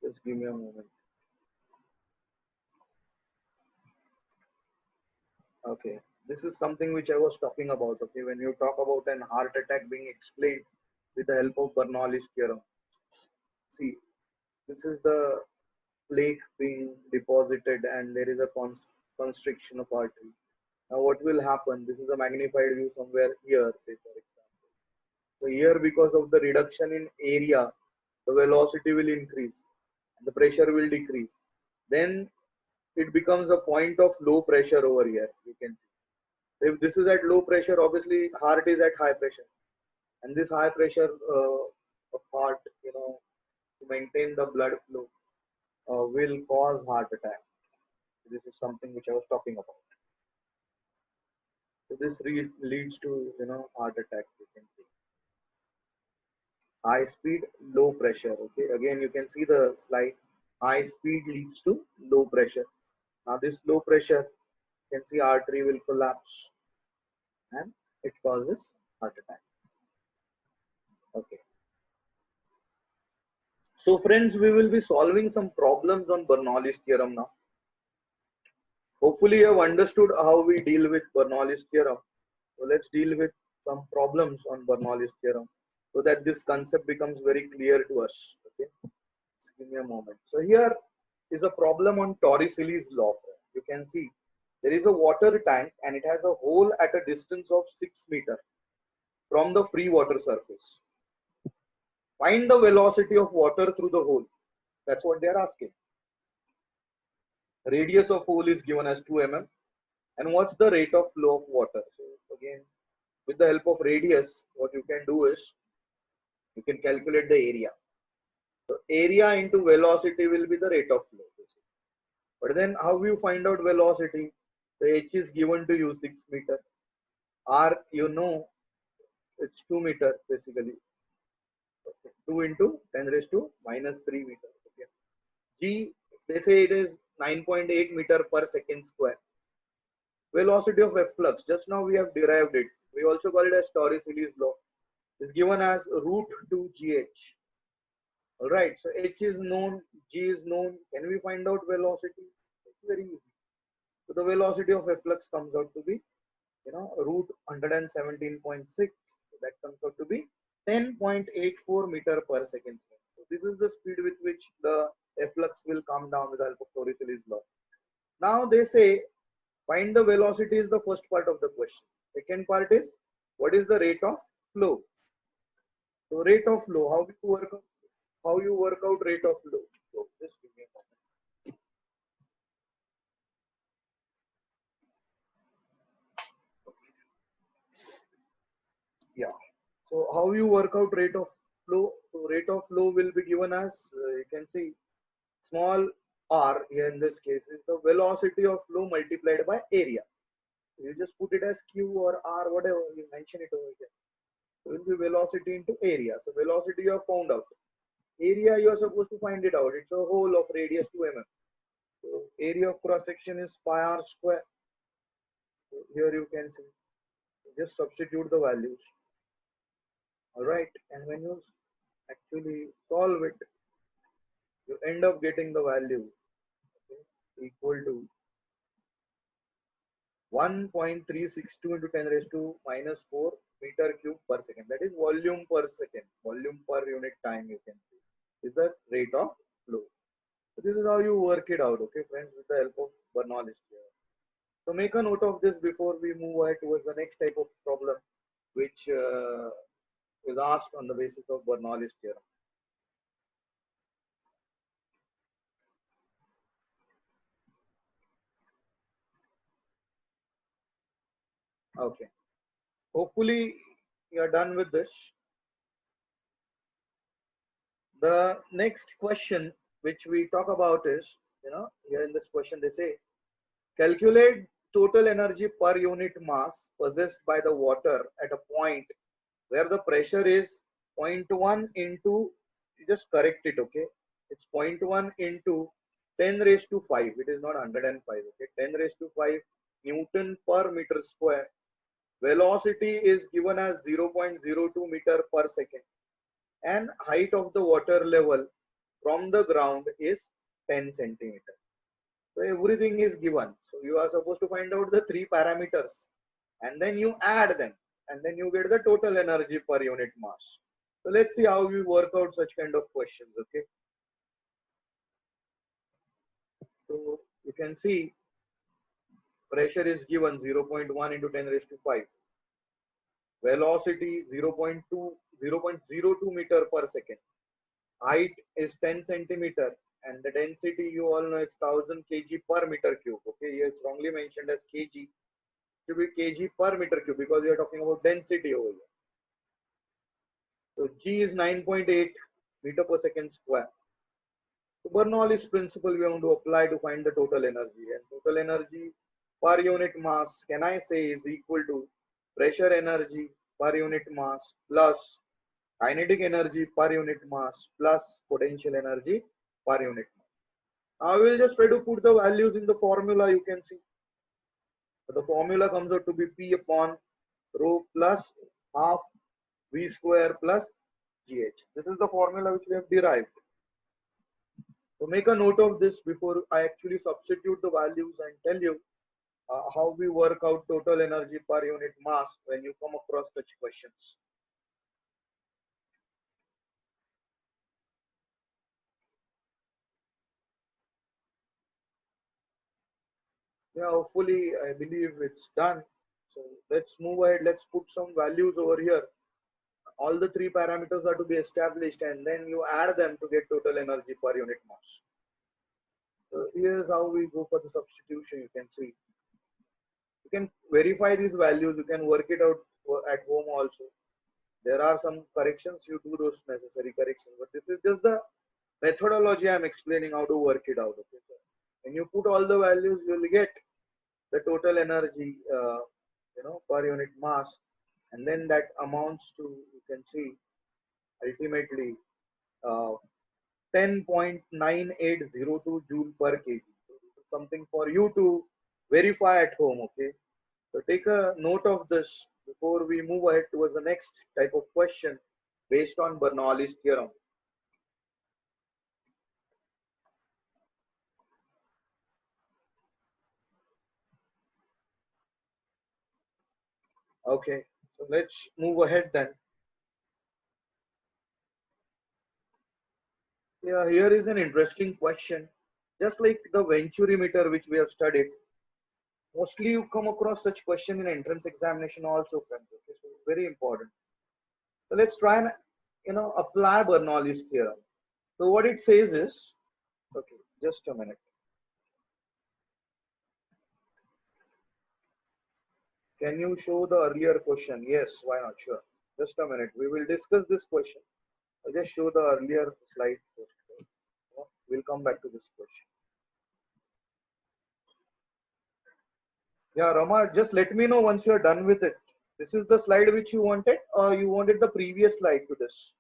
just give me a moment. Okay, this is something which I was talking about. Okay, when you talk about an heart attack being explained with the help of Bernoulli's theorem. See, this is the plaque being deposited and there is a constriction of artery. Now what will happen? This is a magnified view somewhere here, say for example. So here, because of the reduction in area, the velocity will increase and the pressure will decrease. Then it becomes a point of low pressure over here. You can see. If this is at low pressure, obviously heart is at high pressure, and this high pressure of heart, to maintain the blood flow, will cause heart attack. This is something which I was talking about. So this leads to heart attack. You can see high speed, low pressure. Okay, again you can see the slide. High speed leads to low pressure. Now this low pressure, you can see artery will collapse and it causes heart attack. Okay. So friends, we will be solving some problems on Bernoulli's theorem now. Hopefully you have understood how we deal with Bernoulli's theorem. So let's deal with some problems on Bernoulli's theorem so that this concept becomes very clear to us. Okay, just give me a moment. So here is a problem on Torricelli's law. You can see there is a water tank and it has a hole at a distance of 6 meters from the free water surface. Find the velocity of water through the hole. That's what they are asking. Radius of hole is given as 2 mm. And what's the rate of flow of water? So again, with the help of radius, what you can do is you can calculate the area. So area into velocity will be the rate of flow. But then how you find out velocity? The h is given to you 6 meter. R, it's 2 meter basically. Okay. 2 into 10 raised to minus 3 meter. Okay. G, they say it is 9.8 meter per second square. Velocity of efflux, just now we have derived it. We also call it as Torricelli's law. Is given as root 2 gh. All right, so h is known, g is known. Can we find out velocity? It's very easy. So the velocity of efflux comes out to be, root 117.6. So that comes out to be 10.84 meter per second. So this is the speed with which the efflux will come down with the help of Torricelli's law. Now they say find the velocity is the first part of the question. Second part is what is the rate of flow. So rate of flow, how you work out rate of flow. So just give me a moment. Yeah. So how you work out rate of flow? So rate of flow will be given as you can see small r here in this case is the velocity of flow multiplied by area. You just put it as q or r, whatever you mention it over here. So it will be velocity into area. So velocity you have found out. Area you are supposed to find it out. It's a whole of radius 2 mm. So area of cross section is pi r square. So here you can see. Just substitute the values. All right, and when you actually solve it, you end up getting the value, okay, equal to 1.362 into 10 raised to minus 4 meter cube per second. That is volume per second. Volume per unit time, you can see, is the rate of flow. So this is how you work it out, okay, friends, with the help of Bernoulli's theorem. So make a note of this before we move ahead towards the next type of problem, which is asked on the basis of Bernoulli's theorem. Okay. Hopefully you are done with this. The next question which we talk about is, here in this question they say, calculate total energy per unit mass possessed by the water at a point where the pressure is zero point 0.1 into, you just correct it, okay? It's 0.1 into 10 raised to 5. It is not 105, okay? 10 raised to 5 Newton per meter square. Velocity is given as 0.02 meter per second. And height of the water level from the ground is 10 centimeter. So everything is given. So you are supposed to find out the 3 parameters and then you add them and then you get the total energy per unit mass. So let's see how we work out such kind of questions. Okay. So you can see pressure is given 0.1 into 10 raised to 5. velocity 0.02 meter per second, height is 10 centimeter, and the density you all know is 1000 kg per meter cube. Okay, here it's wrongly mentioned as kg, should be kg per meter cube because we are talking about density over here. So G is 9.8 meter per second square. So Bernoulli's principle we want to apply to find the total energy, and total energy per unit mass, can I say, is equal to pressure energy per unit mass plus kinetic energy per unit mass plus potential energy per unit mass. I will just try to put the values in the formula. You can see the formula comes out to be P upon rho plus half V square plus GH. This is the formula which we have derived. So make a note of this before I actually substitute the values and tell you how we work out total energy per unit mass when you come across such questions. Yeah, hopefully I believe it's done. So let's move ahead. Let's put some values over here. All the three parameters are to be established, and then you add them to get total energy per unit mass. So here's how we go for the substitution. You can see. You can verify these values. You can work it out at home also. There are some corrections. You do those necessary corrections. But this is just the methodology I'm explaining how to work it out. Okay. So when you put all the values, you will get the total energy, per unit mass, and then that amounts to, you can see, ultimately 10.9802 joule per kg. So this is something for you to verify at home. Okay, so take a note of this before we move ahead towards the next type of question based on Bernoulli's theorem. Okay, so let's move ahead then. Yeah, here is an interesting question. Just like the venturimeter which we have studied, mostly you come across such question in entrance examination also, friends. Okay, so it's very important. So let's try and apply Bernoulli's theorem. So what it says is, okay, just a minute. Can you show the earlier question? Yes, why not? Sure. Just a minute. We will discuss this question. I'll just show the earlier slide first. We'll come back to this question. Yeah, Rama, just let me know once you're done with it. This is the slide which you wanted, or you wanted the previous slide to this?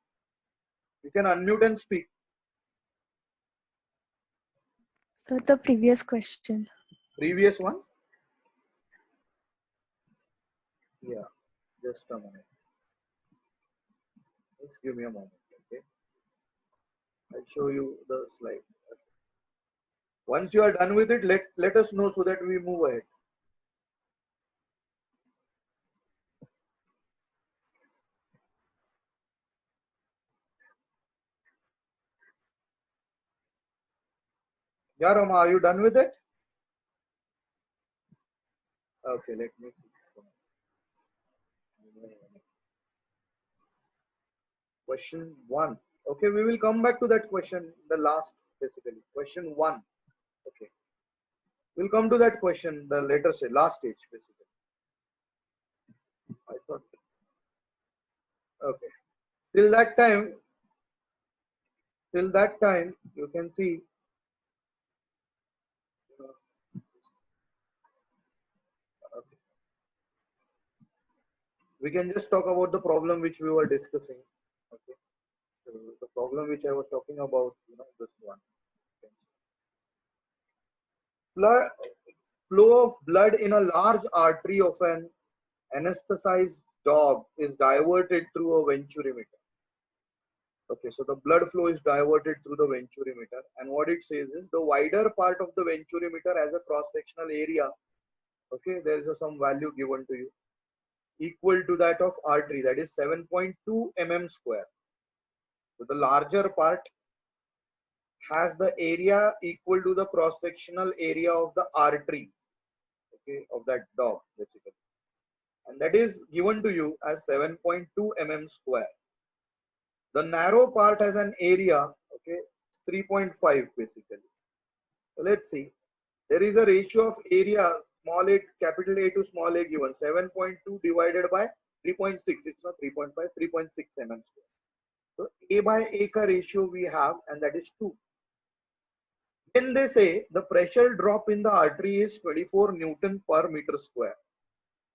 You can unmute and speak. So the previous question. Previous one? Yeah, just a minute. Just give me a moment, okay? I'll show you the slide. Okay. Once you are done with it, let us know so that we move ahead. Yeah, Rama, are you done with it? Okay, let me see. Question 1. Okay, we will come back to that question, the last, basically. Question 1. Okay. We'll come to that question, the later stage, last stage, basically. I thought. Okay. Till that time, you can see. Okay. We can just talk about the problem which we were discussing. Okay. So the problem which I was talking about, this one. Flow of blood in a large artery of an anesthetized dog is diverted through a venturimeter. Okay, so the blood flow is diverted through the venturimeter, and what it says is the wider part of the venturimeter has a cross-sectional area. Okay, there is some value given to you equal to that of artery, that is 7.2 mm square. So the larger part has the area equal to the cross-sectional area of the artery, okay, of that dog basically. and that is given to you as 7.2 mm square. The narrow part has an area, okay, 3.5 basically. So let's see. There is a ratio of area small a capital A to small a given 7.2 divided by 3.6. It's not 3.5, 3.6 mm square. So A by A ka ratio we have, and that is 2. Then they say the pressure drop in the artery is 24 Newton per meter square.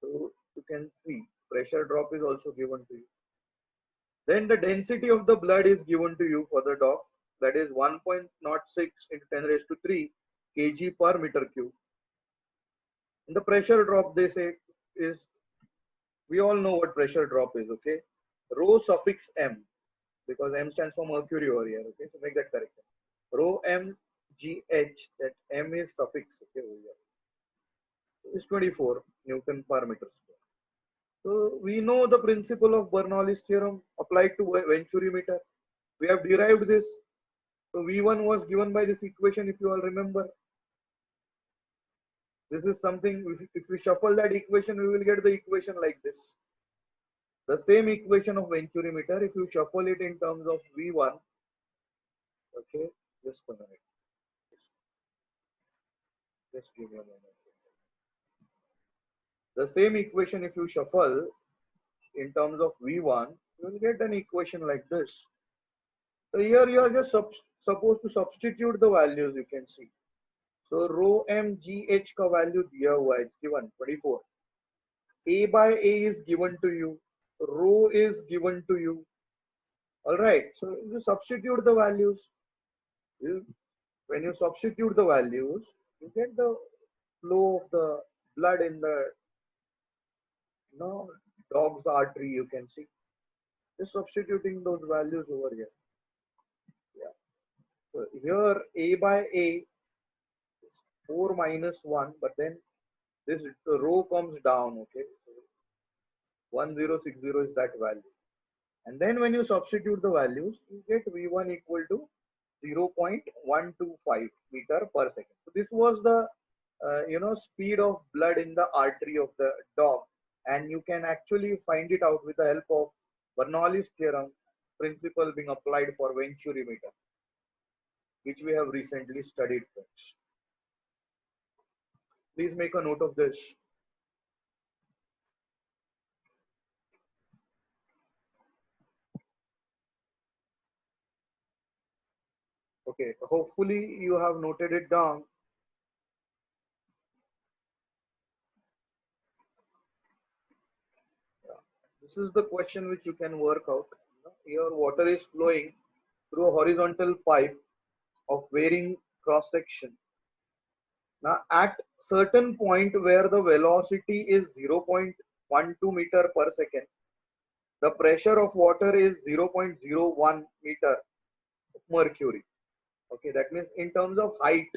So you can see pressure drop is also given to you. Then the density of the blood is given to you for the dog, that is 1.06 into 10 raised to 3 kg per meter cube. And the pressure drop they say is, we all know what pressure drop is, okay? Rho suffix m, because m stands for mercury over here, okay? So make that correct. Rho m gh, that m is suffix, okay, over here. Is 24 Newton per meter square. So we know the principle of Bernoulli's theorem applied to Venturi meter. We have derived this. So V1 was given by this equation, if you all remember. This is something, if we shuffle that equation, we will get the equation like this. The same equation of Venturi meter, if you shuffle it in terms of V1, okay, just a minute. Just give me a moment. The same equation, if you shuffle in terms of V1, you will get an equation like this. So here you are just supposed to substitute the values, you can see. So rho mgh ka value diya hua hai, it's given 24. A by A is given to you. Rho is given to you. All right. So you substitute the values. When you substitute the values, you get the flow of the blood in the dog's artery. You can see. Just substituting those values over here. Yeah. So here A by A is 4 minus 1, but then this row comes down. Okay. So 1060 is that value. And then when you substitute the values, you get V1 equal to 0.125 meter per second. So this was the speed of blood in the artery of the dog, and you can actually find it out with the help of Bernoulli's theorem principle being applied for Venturi meter, which we have recently studied, friends. Please make a note of this. Okay, hopefully you have noted it down. This is the question which you can work out. Here water is flowing through a horizontal pipe of varying cross section. Now at certain point where the velocity is 0.12 meter per second, the pressure of water is 0.01 meter of mercury. Okay, that means in terms of height,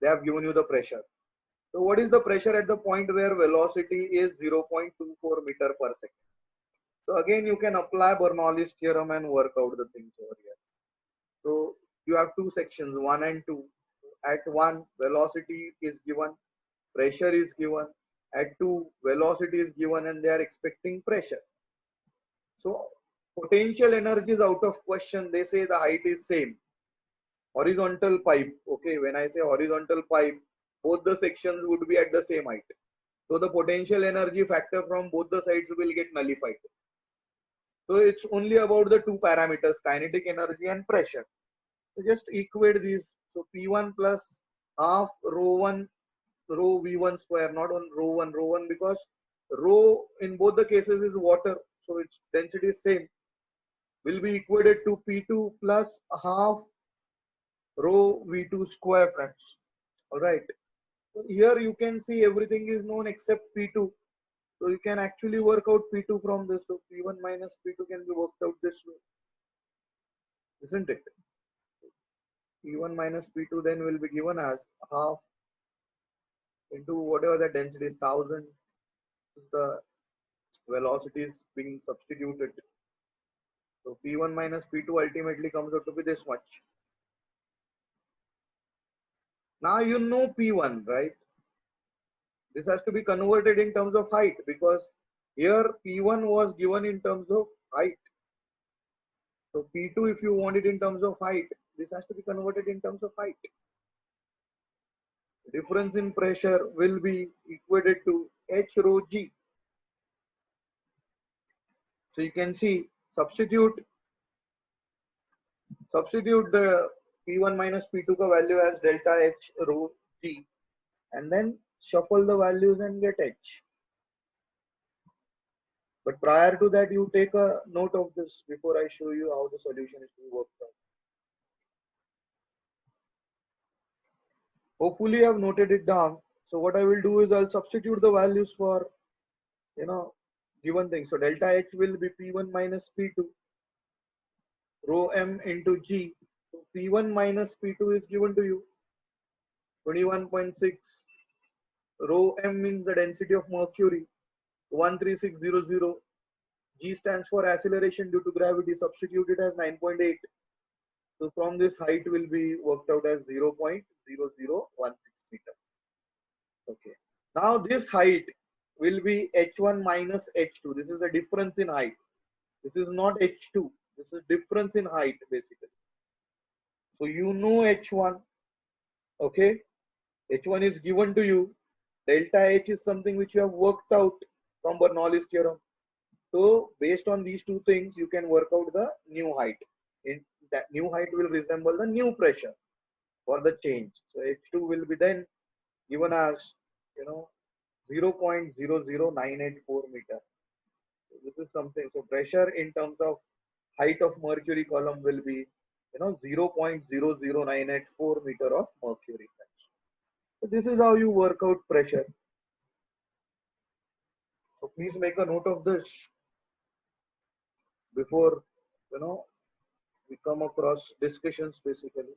they have given you the pressure. So what is the pressure at the point where velocity is 0.24 meter per second? So again, you can apply Bernoulli's theorem and work out the things over here. So you have two sections, 1 and 2. At 1, velocity is given, pressure is given. At 2, velocity is given, and they are expecting pressure. So potential energy is out of question. They say the height is same. Horizontal pipe. Okay, when I say horizontal pipe, both the sections would be at the same height. So the potential energy factor from both the sides will get nullified. So it's only about the two parameters, kinetic energy and pressure. So just equate these. So P1 plus half rho 1 rho V1 square, not on rho 1 because rho in both the cases is water. So its density is same. Will be equated to P2 plus half rho V2 square, friends. All right. So here you can see everything is known except P2. So you can actually work out P2 from this. So P1 minus P2 can be worked out this way, isn't it? P1 minus P2 then will be given as half into whatever the density is, 1000. The velocity is being substituted. So P1 minus P2 ultimately comes out to be this much. Now you know P1, right? This has to be converted in terms of height because Here P1 was given in terms of height. So P2, if you want it in terms of height, this has to be converted in terms of height. Difference in pressure will be equated to H rho G. So you can see, substitute the P1 minus P2 ka value as delta H rho G, and then shuffle the values and get H. But prior to that, you take a note of this before I show you how the solution is to be worked out. Hopefully, I've noted it down. So what I will do is I'll substitute the values for, given things. So delta H will be P1 minus P2 rho M into G. So P1 minus P2 is given to you 21.6. Rho M means the density of mercury 13600. G stands for acceleration due to gravity. Substitute it as 9.8. So from this, height will be worked out as 0.0016 meter. Okay. Now this height will be H1 minus H2. This is the difference in height. This is not H2. This is difference in height basically. So you know H1. Okay. H1 is given to you. Delta H is something which you have worked out from Bernoulli's theorem. So based on these two things, you can work out the new height. In that new height will resemble the new pressure for the change. So H2 will be then given as 0.00984 meter. So this is something. So pressure in terms of height of mercury column will be 0.00984 meter of mercury. So this is how you work out pressure. So please make a note of this before we come across discussions basically.